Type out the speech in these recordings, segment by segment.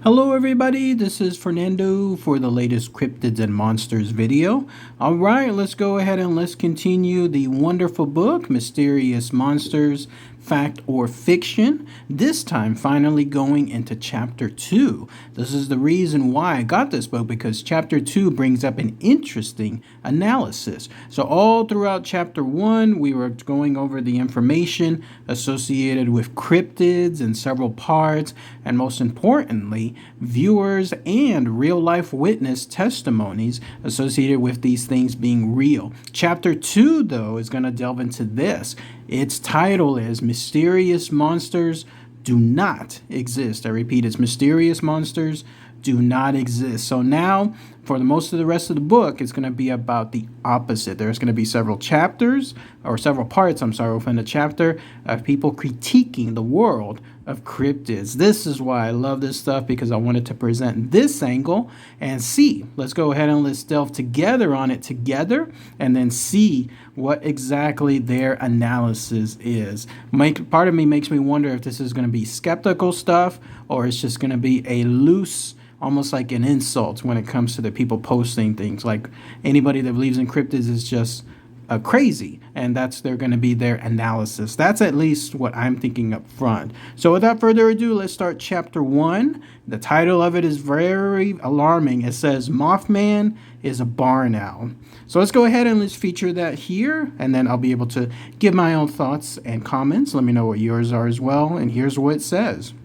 Hello everybody, this is Fernando for the latest Cryptids and Monsters video. Alright, let's go ahead and let's continue the wonderful book, Mysterious Monsters, Fact or Fiction. This time finally going into chapter 2. This is the reason why I got this book, because chapter 2 brings up an interesting analysis. So all throughout chapter 1 we were going over the information associated with cryptids in several parts, and most importantly viewers and real-life witness testimonies associated with these things being real. Chapter 2 though is going to delve into this. Its title is Mysterious Monsters Do Not Exist. I repeat, it's Mysterious Monsters Do Not Exist. So now, for the most of the rest of the book, it's going to be about the opposite. There's going to be several chapters, or several parts, within the chapter of people critiquing the world of cryptids. This is why I love this stuff, because I wanted to present this angle and see. Let's go ahead and let's delve together on it together and then see what exactly their analysis is. Part of me makes me wonder if this is going to be skeptical stuff or it's just going to be a loose, almost like an insult when it comes to the people posting things. Like anybody that believes in cryptids is just crazy, and they're going to be their analysis. That's at least what I'm thinking up front. So without further ado, let's start chapter 1. The title of it is very alarming. It says Mothman is a barn owl. So let's go ahead and let's feature that here, and then I'll be able to give my own thoughts and comments. Let me know what yours are as well. And here's what it says.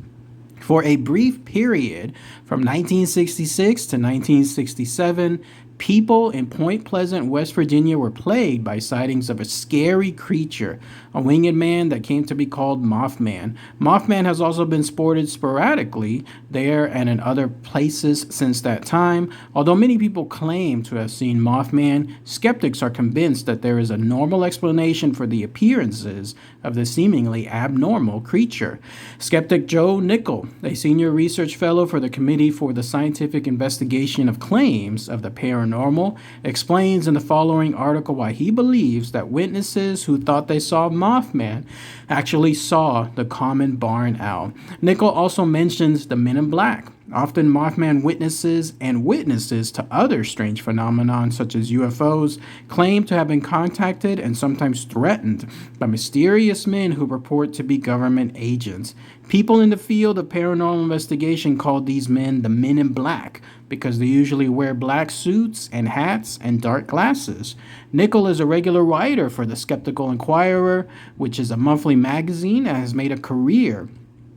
For a brief period from 1966 to 1967, people in Point Pleasant, West Virginia were plagued by sightings of a scary creature, a winged man that came to be called Mothman. Mothman has also been spotted sporadically there and in other places since that time. Although many people claim to have seen Mothman, skeptics are convinced that there is a normal explanation for the appearances of the seemingly abnormal creature. Skeptic Joe Nickel, a senior research fellow for the Committee for the Scientific Investigation of Claims of the Paranormal, explains in the following article why he believes that witnesses who thought they saw Mothman actually saw the common barn owl. Nickel also mentions the Men in Black. Often Mothman witnesses to other strange phenomena such as UFOs claim to have been contacted and sometimes threatened by mysterious men who purport to be government agents. People in the field of paranormal investigation call these men the Men in Black because they usually wear black suits and hats and dark glasses. Nickel is a regular writer for the Skeptical Inquirer, which is a monthly magazine and has made a career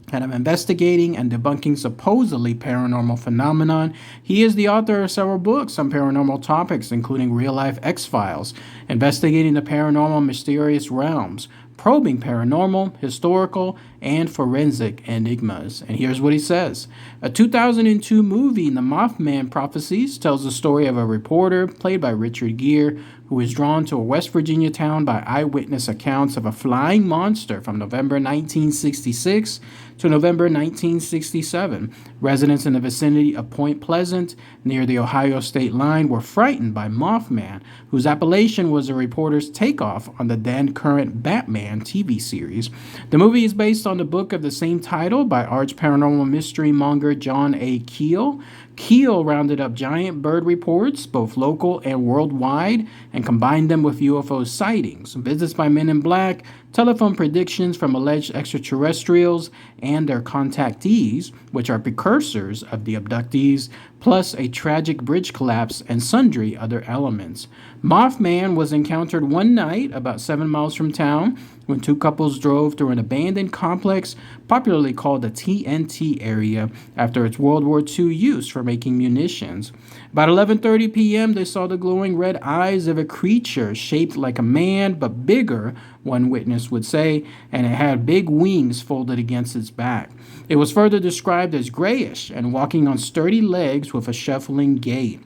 kind of investigating and debunking supposedly paranormal phenomenon. He is the author of several books on paranormal topics, including Real Life X-Files, Investigating the Paranormal Mysterious Realms, Probing Paranormal, Historical, and Forensic Enigmas. And here's what he says. A 2002 movie, The Mothman Prophecies, tells the story of a reporter, played by Richard Gere, who is drawn to a West Virginia town by eyewitness accounts of a flying monster from November 1966 to November 1967. Residents in the vicinity of Point Pleasant, near the Ohio state line, were frightened by Mothman, whose appellation was the reporter's takeoff on the then current Batman TV series. The movie is based on the book of the same title by arch paranormal mystery monger John A. Keel. Keel rounded up giant bird reports, both local and worldwide, and combined them with UFO sightings, visits by Men in Black, telephone predictions from alleged extraterrestrials and their contactees, which are precursors of the abductees, plus a tragic bridge collapse and sundry other elements. Mothman was encountered one night about 7 miles from town when two couples drove through an abandoned complex popularly called the TNT area after its World War II use for making munitions. About 11:30 p.m., they saw the glowing red eyes of a creature shaped like a man but bigger, one witness would say, and it had big wings folded against its back. It was further described as grayish and walking on sturdy legs with a shuffling gait.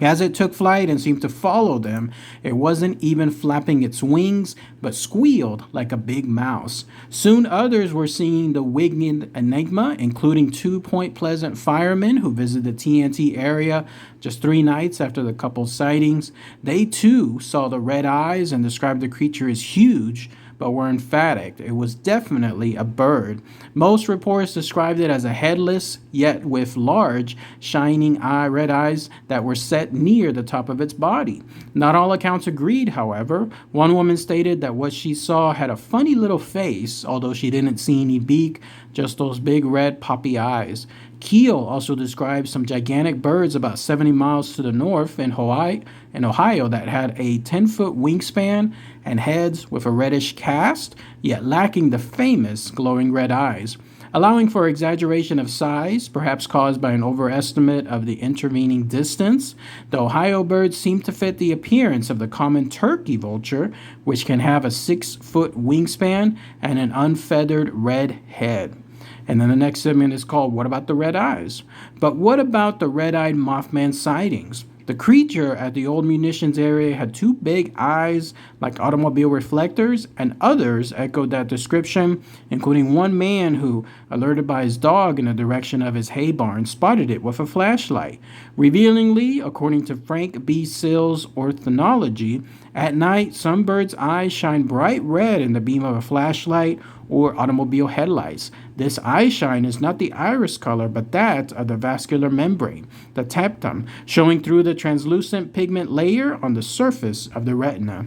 As it took flight and seemed to follow them, it wasn't even flapping its wings, but squealed like a big mouse. Soon others were seeing the winged enigma, including 2 Point Pleasant firemen who visited the TNT area just 3 nights after the couple's sightings. They too saw the red eyes and described the creature as huge, but were emphatic. It was definitely a bird. Most reports described it as a headless, yet with large, shining red eyes that were set near the top of its body. Not all accounts agreed, however. One woman stated that what she saw had a funny little face, although she didn't see any beak, just those big red poppy eyes. Keel also describes some gigantic birds about 70 miles to the north in Ohio that had a 10-foot wingspan and heads with a reddish cast, yet lacking the famous glowing red eyes, allowing for exaggeration of size, perhaps caused by an overestimate of the intervening distance. The Ohio birds seem to fit the appearance of the common turkey vulture, which can have a 6-foot wingspan and an unfeathered red head. And then the next segment is called What About the Red Eyes? But what about the red-eyed Mothman sightings? The creature at the old munitions area had two big eyes like automobile reflectors, and others echoed that description, including one man who, alerted by his dog in the direction of his hay barn, spotted it with a flashlight. Revealingly, according to Frank B. Sills' Ornithology, at night some birds' eyes shine bright red in the beam of a flashlight or automobile headlights. This eye shine is not the iris color, but that of the vascular membrane, the tapetum, showing through the translucent pigment layer on the surface of the retina.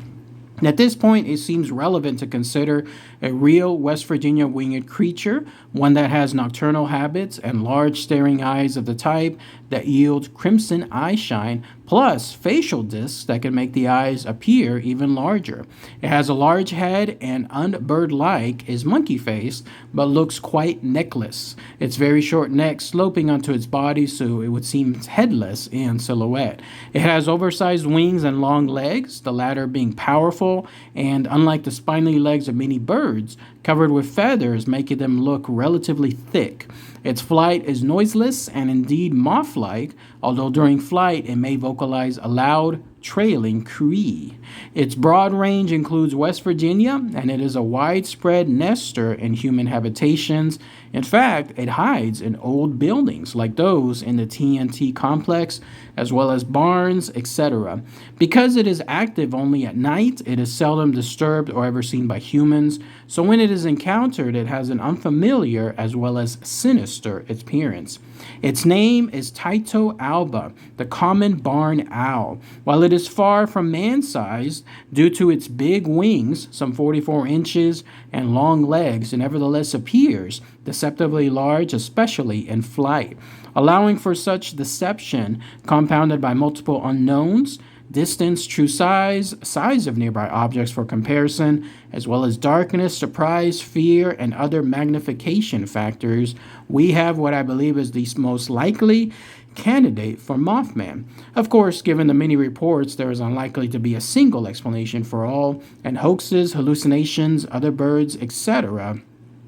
At this point, it seems relevant to consider a real West Virginia winged creature, one that has nocturnal habits and large staring eyes of the type that yield crimson eye shine, plus facial discs that can make the eyes appear even larger. It has a large head and unbird-like, is monkey-faced, but looks quite neckless. Its very short neck sloping onto its body so it would seem headless in silhouette. It has oversized wings and long legs, the latter being powerful, and unlike the spiny legs of many birds, covered with feathers, making them look relatively thick. Its flight is noiseless and indeed moth-like, although during flight it may vocalize a loud, trailing cree. Its broad range includes West Virginia, and it is a widespread nester in human habitations. In fact, it hides in old buildings like those in the TNT complex, as well as barns, etc. Because it is active only at night, it is seldom disturbed or ever seen by humans, so when it is encountered, it has an unfamiliar as well as sinister appearance. Its name is Tyto alba, the common barn owl. While it is far from man-sized due to its big wings, some 44 inches, and long legs, it nevertheless appears deceptively large, especially in flight. Allowing for such deception, compounded by multiple unknowns, distance, true size, size of nearby objects for comparison, as well as darkness, surprise, fear, and other magnification factors, we have what I believe is the most likely candidate for Mothman. Of course, given the many reports, there is unlikely to be a single explanation for all, and hoaxes, hallucinations, other birds, etc.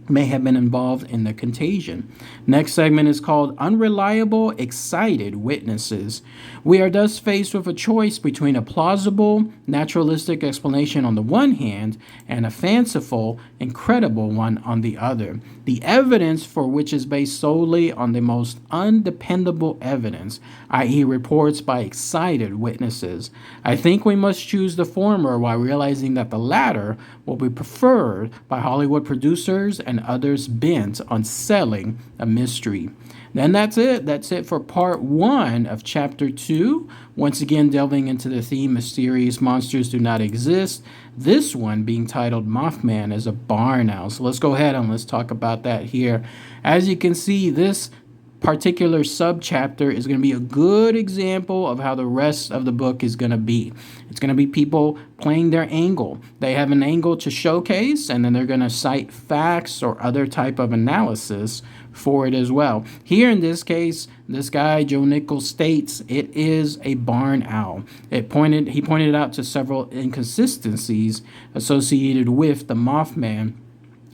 may have been involved in the contagion. Next segment is called Unreliable Excited Witnesses. We are thus faced with a choice between a plausible, naturalistic explanation on the one hand and a fanciful, incredible one on the other. The evidence for which is based solely on the most undependable evidence, i.e. reports by excited witnesses. I think we must choose the former while realizing that the latter will be preferred by Hollywood producers and others bent on selling a mystery. Then that's it. That's it for part 1 of chapter 2. Once again, delving into the theme Mysterious Monsters Do Not Exist. This one being titled Mothman is a barn owl. So let's go ahead and let's talk about that here. As you can see, this particular subchapter is going to be a good example of how the rest of the book is going to be. It's going to be people playing their angle. They have an angle to showcase, and then they're going to cite facts or other type of analysis for it as well. Here in this case, this guy, Joe Nichols, states it is a barn owl. He pointed out to several inconsistencies associated with the Mothman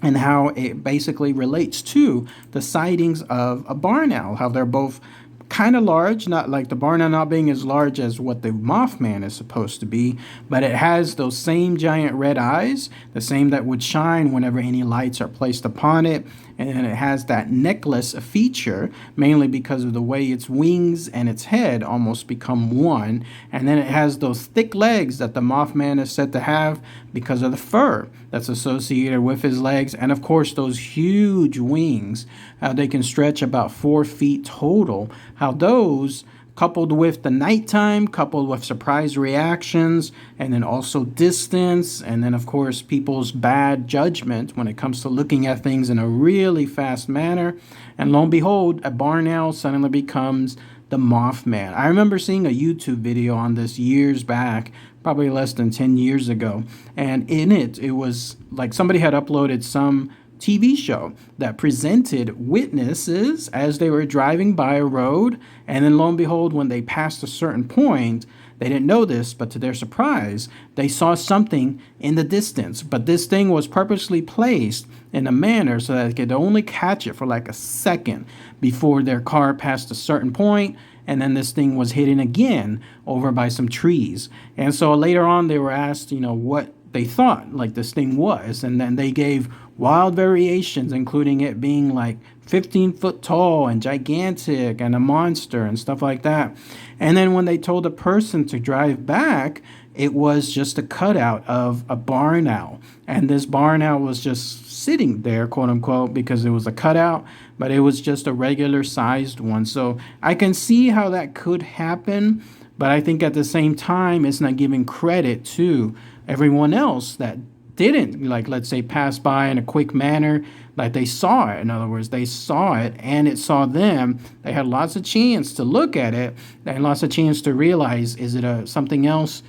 and how it basically relates to the sightings of a barn owl, how they're both kind of large, not like the barn owl not being as large as what the Mothman is supposed to be, but it has those same giant red eyes, the same that would shine whenever any lights are placed upon it, and then it has that necklace feature, mainly because of the way its wings and its head almost become one. And then it has those thick legs that the Mothman is said to have because of the fur that's associated with his legs, and of course those huge wings, how they can stretch about 4 feet total, how those, coupled with the nighttime, coupled with surprise reactions, and then also distance, and then of course people's bad judgment when it comes to looking at things in a really fast manner. And lo and behold, a barn owl suddenly becomes the Mothman. I remember seeing a YouTube video on this years back, probably less than 10 years ago, and in it was like somebody had uploaded some TV show that presented witnesses as they were driving by a road, and then lo and behold, when they passed a certain point, they didn't know this, but to their surprise, they saw something in the distance. But this thing was purposely placed in a manner so that they could only catch it for like a second before their car passed a certain point, and then this thing was hidden again over by some trees. And so later on, they were asked, what they thought like this thing was, and then they gave wild variations, including it being like 15 foot tall and gigantic and a monster and stuff like that. And then when they told a person to drive back, it was just a cutout of a barn owl, and this barn owl was just sitting there, quote unquote, because it was a cutout, but it was just a regular sized one. So I can see how that could happen, but I think at the same time it's not giving credit to everyone else that didn't, like, let's say, pass by in a quick manner, like they saw it. In other words, they saw it and it saw them. They had lots of chance to look at it and lots of chance to realize, is it something else,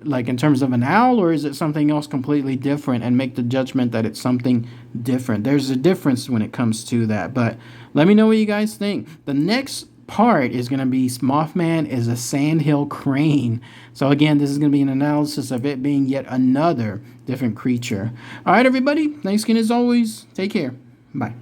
like in terms of an owl, or is it something else completely different, and make the judgment that it's something different. There's a difference when it comes to that. But let me know what you guys think. The next part is going to be Mothman is a sandhill crane. So again, this is going to be an analysis of it being yet another different creature. All right, everybody. Thanks again as always. Take care. Bye.